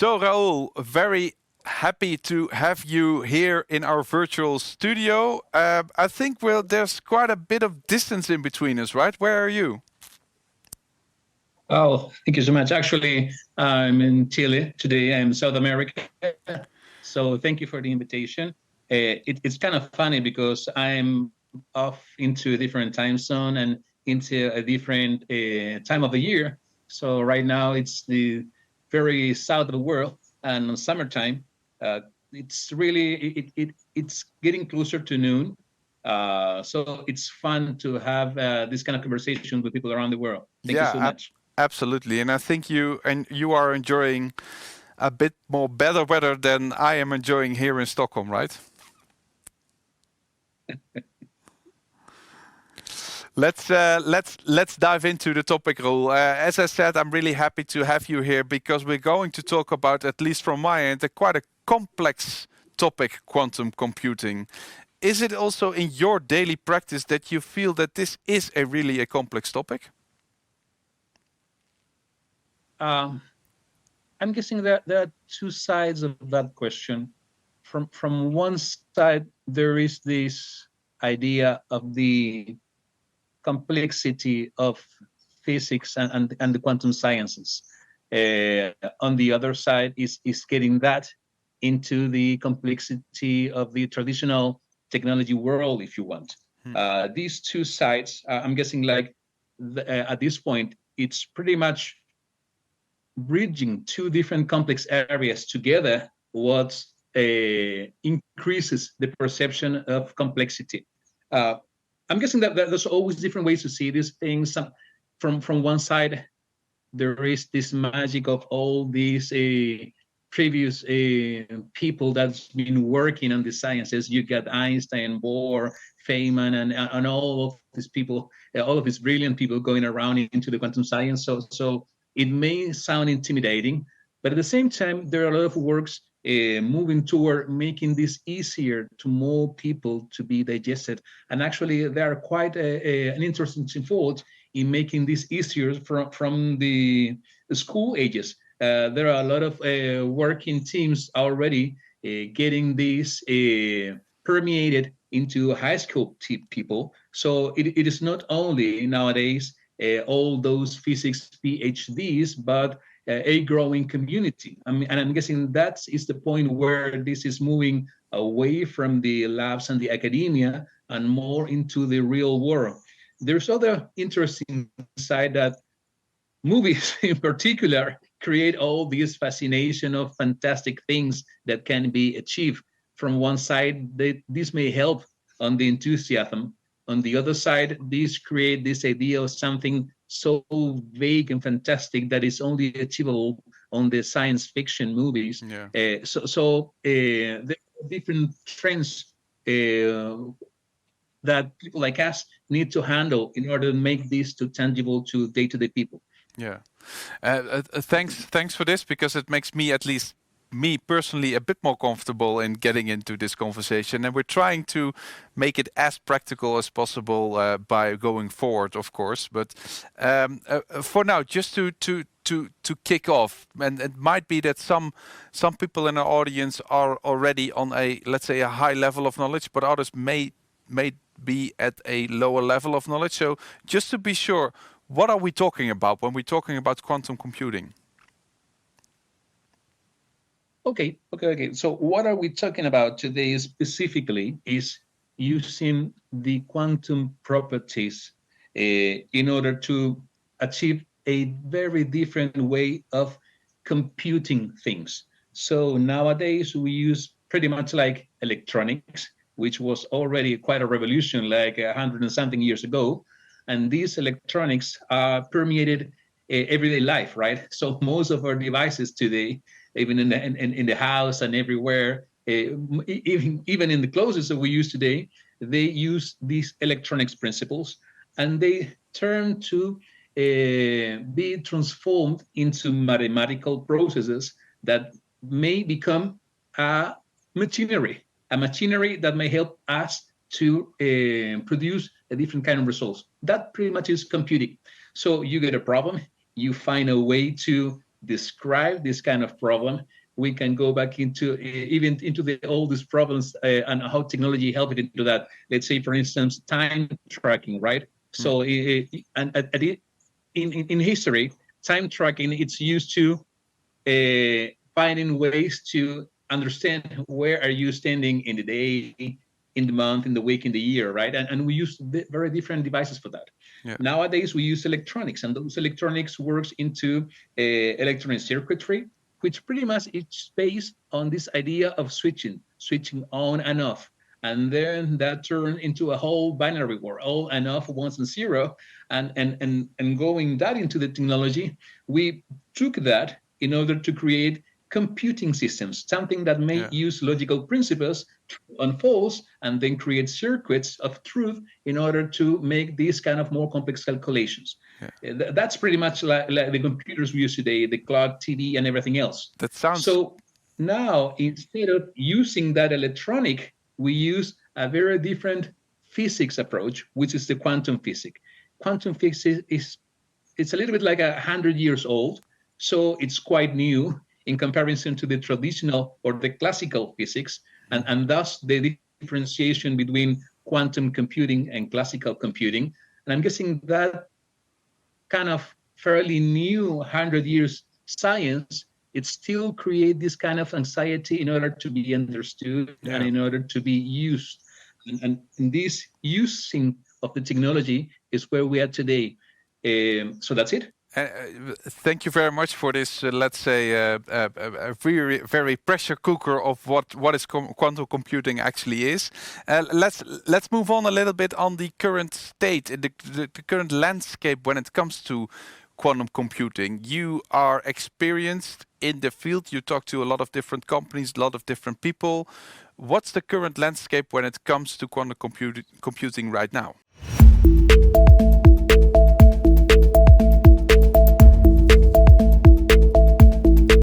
So, Raul, very happy to have you here in our virtual studio. I think there's quite a bit of distance in between us, right? Where are you? Oh, thank you so much. Actually, I'm in Chile today. I'm South America. So thank you for the invitation. It's kind of funny because I'm off into a different time zone and into a different time of the year. So right now it's the very south of the world, and in summertime, it's really it's getting closer to noon. So it's fun to have this kind of conversation with people around the world. Thank you Yeah, so much. absolutely. And I think you are enjoying a bit more better weather than I am enjoying here in Stockholm, right? Let's dive into the topic, Raoul. As I said, I'm really happy to have you here because we're going to talk about, at least from my end, quite a complex topic: quantum computing. Is it also in your daily practice that you feel that this is really a complex topic? Um, I'm guessing that there are two sides of that question. From one side, there is this idea of the complexity of physics and the quantum sciences. On the other side is getting that into the complexity of the traditional technology world, if you want. Hmm. These two sides, I'm guessing, like at this point, it's pretty much bridging two different complex areas together what increases the perception of complexity. Uh, I'm guessing that there's always different ways to see these things. From one side, there is this magic of all these previous people that's been working on the sciences. You got Einstein, Bohr, Feynman, and all of these people, all of these brilliant people going around into the quantum science. So it may sound intimidating, but at the same time, there are a lot of works moving toward making this easier to more people to be digested. And actually, there are quite an interesting fold in making this easier from the school ages. There are a lot of working teams already getting this permeated into high school people. So it is not only nowadays all those physics PhDs, but a growing community. And I'm guessing that is the point where this is moving away from the labs and the academia and more into the real world. There's other interesting side that movies in particular create all this fascination of fantastic things that can be achieved. From one side, this may help on the enthusiasm. On the other side, this create this idea of something so vague and fantastic that is only achievable on the science fiction movies. Yeah. There are different trends that people like us need to handle in order to make this to tangible to day-to-day people. Yeah. Thanks for this, because it makes me, at least me personally, a bit more comfortable in getting into this conversation. And we're trying to make it as practical as possible by going forward, of course. But for now, just to kick off, and it might be that some people in our audience are already on a, let's say, a high level of knowledge, but others may be at a lower level of knowledge. So just to be sure, what are we talking about when we're talking about quantum computing? Okay. So what are we talking about today specifically is using the quantum properties in order to achieve a very different way of computing things. So nowadays we use pretty much like electronics, which was already quite a revolution like 100 and something years ago. And these electronics are permeated everyday life, right? So most of our devices today, even in the house and everywhere, even in the clothes that we use today, they use these electronics principles, and they turn to be transformed into mathematical processes that may become a machinery that may help us to produce a different kind of results. That pretty much is computing. So you get a problem, you find a way to describe this kind of problem, we can go back into even into the oldest problems and how technology helped into that. Let's say, for instance, time tracking, right? So, in history, time tracking, it's used to finding ways to understand where are you standing in the day, in the month, in the week, in the year, right? And we use very different devices for that. Yeah. Nowadays, we use electronics, and those electronics works into electronic circuitry, which pretty much is based on this idea of switching on and off. And then that turned into a whole binary world, all and off, ones and zero. And going that into the technology, we took that in order to create computing systems, something that may use logical principles on false and then create circuits of truth in order to make these kind of more complex calculations. That's pretty much like the computers we use today, the clock, TV, and everything else. That sounds... So now, instead of using that electronic, we use a very different physics approach, which is the quantum physics. Quantum physics it's a little bit like 100 years old, so it's quite new in comparison to the traditional or the classical physics, and thus the differentiation between quantum computing and classical computing. And I'm guessing that kind of fairly new 100 years science, it still create this kind of anxiety in order to be understood and in order to be used. And this using of the technology is where we are today. So that's it. Thank you very much for this, let's say, a very, very pressure cooker of what is quantum computing actually is. Let's move on a little bit on the current state, the current landscape when it comes to quantum computing. You are experienced in the field. You talk to a lot of different companies, a lot of different people. What's the current landscape when it comes to quantum computing right now?